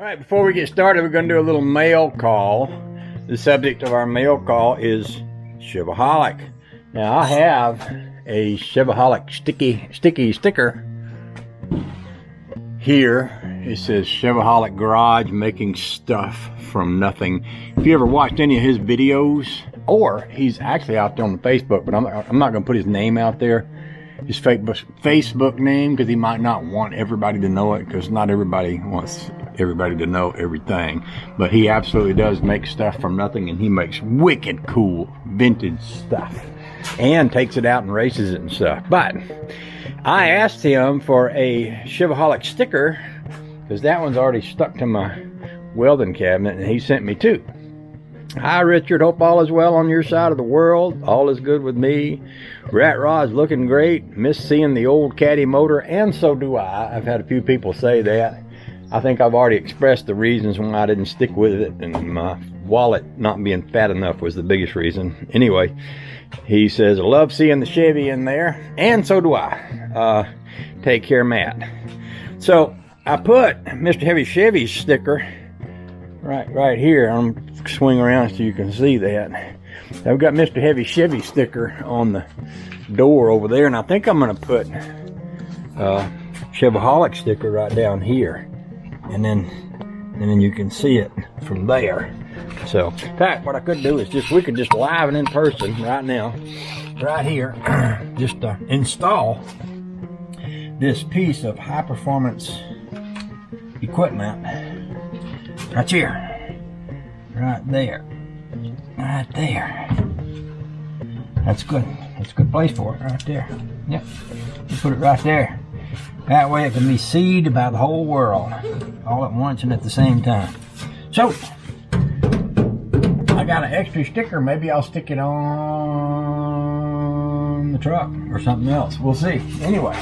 All right, before we get started, we're going to do a little mail call. The subject of our mail call is Chevahaulic. Now, I have a Chevahaulic sticky sticker here. It says Chevahaulic Garage, making stuff from nothing. If you ever watched any of his videos, or he's actually out there on the Facebook, but I'm not going to put his name out there, his Facebook name, because he might not want everybody to know it, because not everybody wants everybody to know everything. But he absolutely does make stuff from nothing, and he makes wicked cool vintage stuff and takes it out and races it and stuff. But I asked him for a Chevahaulic sticker because that one's already stuck to my welding cabinet, and he sent me two. Hi Richard, hope all is well on your side of the world. All is good with me. Rat Rod's looking great. Miss seeing the old caddy motor, and so do I. I've had a few people say that. I think I've already expressed the reasons why I didn't stick with it, and my wallet not being fat enough was the biggest reason. Anyway, he says, I love seeing the Chevy in there, and so do I. Take care, Matt. So I put Mr. Heavy Chevy's sticker right here. I'm gonna swing around so you can see that. I've got Mr. Heavy Chevy sticker on the door over there, and I think I'm gonna put Chevahaulic sticker right down here, and then you can see it from there. So in fact, what I could do is we could just live and in person right now, right here, just install this piece of high performance equipment right here, right there. That's good. That's a good place for it right there. Yep. You put it right there. That way it can be seen by the whole world all at once and at the same time. So I got an extra sticker. Maybe I'll stick it on the truck or something else. We'll see. Anyway.